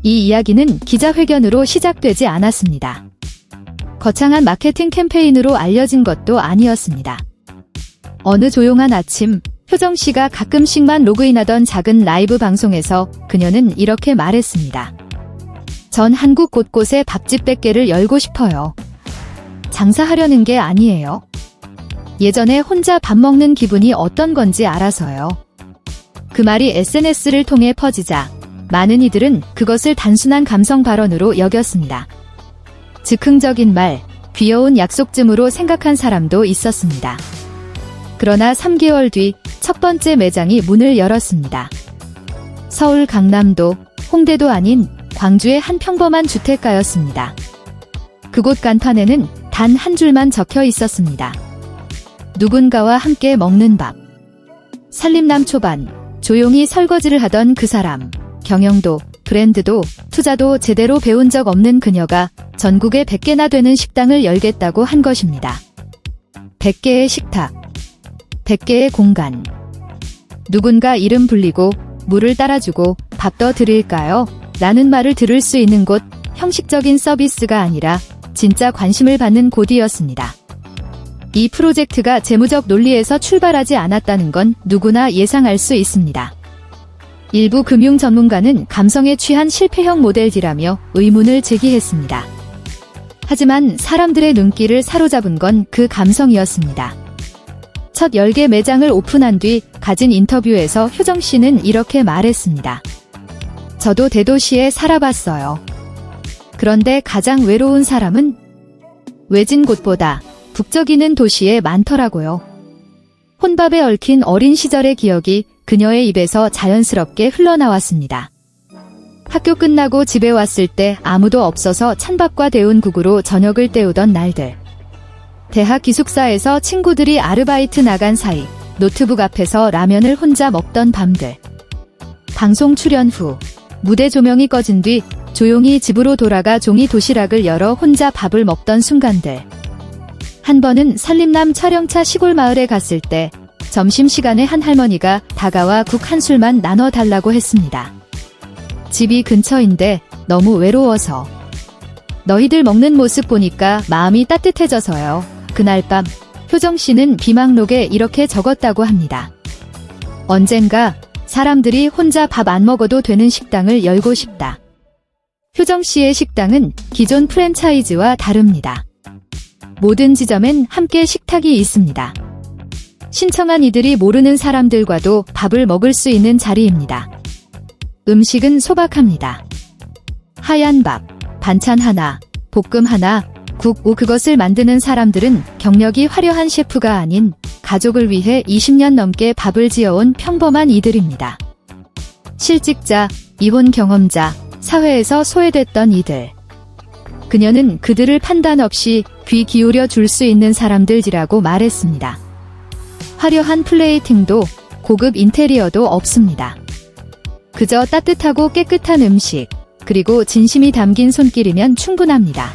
이 이야기는 기자회견으로 시작되지 않았습니다. 거창한 마케팅 캠페인으로 알려진 것도 아니었습니다. 어느 조용한 아침, 효정씨가 가끔씩만 로그인하던 작은 라이브 방송에서 그녀는 이렇게 말했습니다. 전 한국 곳곳에 밥집 100개를 열고 싶어요. 장사하려는 게 아니에요. 예전에 혼자 밥 먹는 기분이 어떤 건지 알아서요. 그 말이 SNS를 통해 퍼지자 많은 이들은 그것을 단순한 감성 발언으로 여겼습니다. 즉흥적인 말, 귀여운 약속쯤으로 생각한 사람도 있었습니다. 그러나 3개월 뒤 첫 번째 매장이 문을 열었습니다. 서울 강남도, 홍대도 아닌 광주의 한 평범한 주택가였습니다. 그곳 간판에는 단 한 줄만 적혀 있었습니다. 누군가와 함께 먹는 밥. 살림남 초반, 조용히 설거지를 하던 그 사람, 경영도, 브랜드도, 투자도 제대로 배운 적 없는 그녀가 전국에 100개나 되는 식당을 열겠다고 한 것입니다. 100개의 식탁, 100개의 공간. 누군가 이름 불리고 물을 따라주고 밥 더 드릴까요? 라는 말을 들을 수 있는 곳, 형식적인 서비스가 아니라 진짜 관심을 받는 곳이었습니다. 이 프로젝트가 재무적 논리에서 출발하지 않았다는 건 누구나 예상할 수 있습니다. 일부 금융 전문가는 감성에 취한 실패형 모델이라며 의문을 제기했습니다. 하지만 사람들의 눈길을 사로잡은 건 그 감성이었습니다. 첫 10개 매장을 오픈한 뒤 가진 인터뷰에서 효정씨는 이렇게 말했습니다. 저도 대도시에 살아봤어요. 그런데 가장 외로운 사람은 외진 곳보다 북적이는 도시에 많더라고요. 혼밥에 얽힌 어린 시절의 기억이 그녀의 입에서 자연스럽게 흘러나왔습니다. 학교 끝나고 집에 왔을 때 아무도 없어서 찬밥과 데운 국으로 저녁을 때우던 날들. 대학 기숙사에서 친구들이 아르바이트 나간 사이 노트북 앞에서 라면을 혼자 먹던 밤들. 방송 출연 후 무대 조명이 꺼진 뒤 조용히 집으로 돌아가 종이 도시락을 열어 혼자 밥을 먹던 순간들. 한 번은 살림남 촬영차 시골 마을에 갔을 때 점심시간에 한 할머니가 다가와 국 한 술만 나눠달라고 했습니다. 집이 근처인데 너무 외로워서. 너희들 먹는 모습 보니까 마음이 따뜻해져서요. 그날 밤 효정씨는 비망록에 이렇게 적었다고 합니다. 언젠가 사람들이 혼자 밥 안 먹어도 되는 식당을 열고 싶다. 효정씨의 식당은 기존 프랜차이즈와 다릅니다. 모든 지점엔 함께 식탁이 있습니다. 신청한 이들이 모르는 사람들과도 밥을 먹을 수 있는 자리입니다. 음식은 소박합니다. 하얀 밥, 반찬 하나, 볶음 하나, 국, 그것을 만드는 사람들은 경력이 화려한 셰프가 아닌 가족을 위해 20년 넘게 밥을 지어온 평범한 이들입니다. 실직자, 이혼 경험자, 사회에서 소외됐던 이들. 그녀는 그들을 판단 없이 귀 기울여 줄 수 있는 사람들이라고 말했습니다. 화려한 플레이팅도 고급 인테리어도 없습니다. 그저 따뜻하고 깨끗한 음식, 그리고 진심이 담긴 손길이면 충분합니다.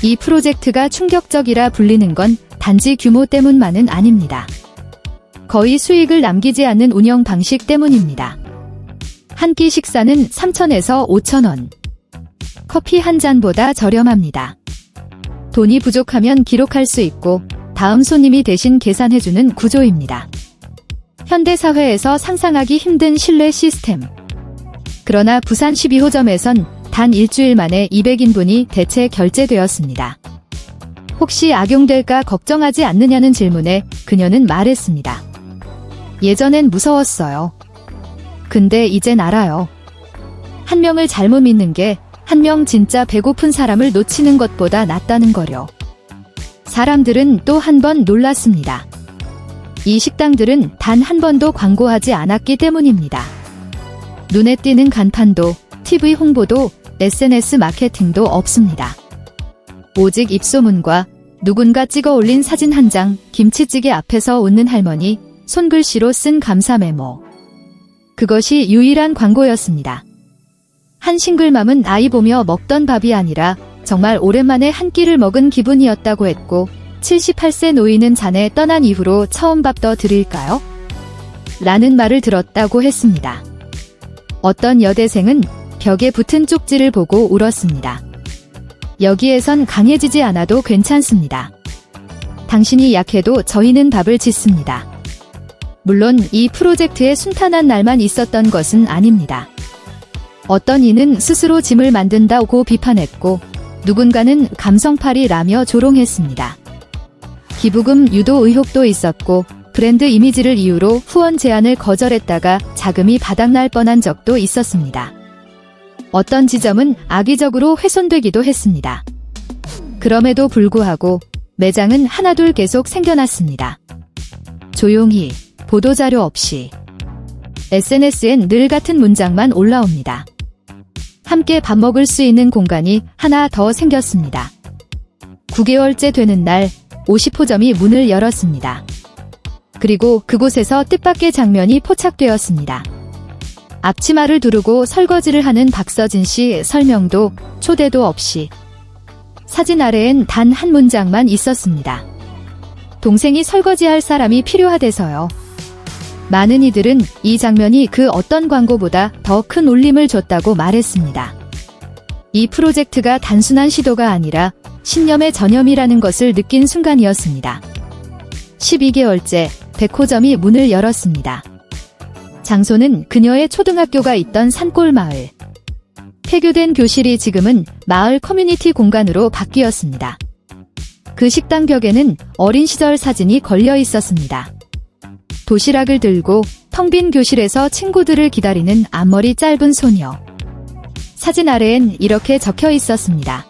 이 프로젝트가 충격적이라 불리는 건 단지 규모 때문만은 아닙니다. 거의 수익을 남기지 않는 운영 방식 때문입니다. 한 끼 식사는 3,000에서 5,000원. 커피 한 잔보다 저렴합니다. 돈이 부족하면 기록할 수 있고 다음 손님이 대신 계산해주는 구조입니다. 현대사회에서 상상하기 힘든 신뢰 시스템. 그러나 부산 12호점에선 단 일주일 만에 200인분이 대체 결제되었습니다. 혹시 악용될까 걱정하지 않느냐는 질문에 그녀는 말했습니다. 예전엔 무서웠어요. 근데 이젠 알아요. 한 명을 잘못 믿는 게 한 명 진짜 배고픈 사람을 놓치는 것보다 낫다는 거려. 사람들은 또 한 번 놀랐습니다. 이 식당들은 단 한 번도 광고하지 않았기 때문입니다. 눈에 띄는 간판도, TV 홍보도, SNS 마케팅도 없습니다. 오직 입소문과 누군가 찍어 올린 사진 한 장, 김치찌개 앞에서 웃는 할머니, 손글씨로 쓴 감사 메모. 그것이 유일한 광고였습니다. 한 싱글맘은 아이 보며 먹던 밥이 아니라 정말 오랜만에 한 끼를 먹은 기분이었다고 했고 78세 노인은 자네 떠난 이후로 처음 밥 더 드릴까요? 라는 말을 들었다고 했습니다. 어떤 여대생은 벽에 붙은 쪽지를 보고 울었습니다. 여기에선 강해지지 않아도 괜찮습니다. 당신이 약해도 저희는 밥을 짓습니다. 물론 이 프로젝트에 순탄한 날만 있었던 것은 아닙니다. 어떤 이는 스스로 짐을 만든다고 비판했고 누군가는 감성팔이라며 조롱했습니다. 기부금 유도 의혹도 있었고 브랜드 이미지를 이유로 후원 제안을 거절했다가 자금이 바닥날 뻔한 적도 있었습니다. 어떤 지점은 악의적으로 훼손되기도 했습니다. 그럼에도 불구하고 매장은 하나둘 계속 생겨났습니다. 조용히, 보도자료 없이. SNS엔 늘 같은 문장만 올라옵니다. 함께 밥 먹을 수 있는 공간이 하나 더 생겼습니다. 9개월째 되는 날 50호점이 문을 열었습니다. 그리고 그곳에서 뜻밖의 장면이 포착되었습니다. 앞치마를 두르고 설거지를 하는 박서진 씨 설명도 초대도 없이 사진 아래엔 단 한 문장만 있었습니다. 동생이 설거지할 사람이 필요하대서요. 많은 이들은 이 장면이 그 어떤 광고보다 더 큰 울림을 줬다고 말했습니다. 이 프로젝트가 단순한 시도가 아니라 신념의 전염이라는 것을 느낀 순간이었습니다. 12개월째 100호점이 문을 열었습니다. 장소는 그녀의 초등학교가 있던 산골 마을. 폐교된 교실이 지금은 마을 커뮤니티 공간으로 바뀌었습니다. 그 식당 벽에는 어린 시절 사진이 걸려 있었습니다. 도시락을 들고 텅 빈 교실에서 친구들을 기다리는 앞머리 짧은 소녀. 사진 아래엔 이렇게 적혀 있었습니다.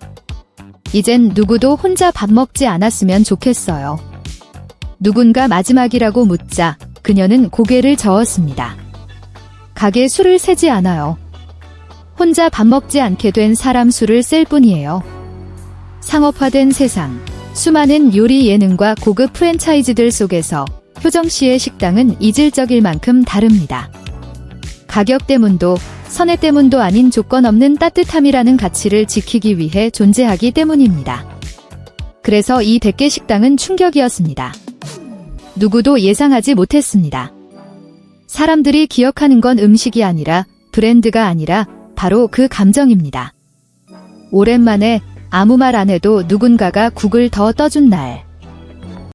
이젠 누구도 혼자 밥 먹지 않았으면 좋겠어요. 누군가 마지막이라고 묻자 그녀는 고개를 저었습니다. 가게 수를 세지 않아요. 혼자 밥 먹지 않게 된 사람 수를 셀 뿐이에요. 상업화된 세상, 수많은 요리 예능과 고급 프랜차이즈들 속에서 효정 씨의 식당은 이질적일 만큼 다릅니다. 가격 때문도 선해 때문도 아닌 조건 없는 따뜻함이라는 가치를 지키기 위해 존재하기 때문입니다. 그래서 이 100개 식당은 충격이었습니다. 누구도 예상하지 못했습니다. 사람들이 기억하는 건 음식이 아니라 브랜드가 아니라 바로 그 감정입니다. 오랜만에 아무 말 안 해도 누군가가 국을 더 떠준 날.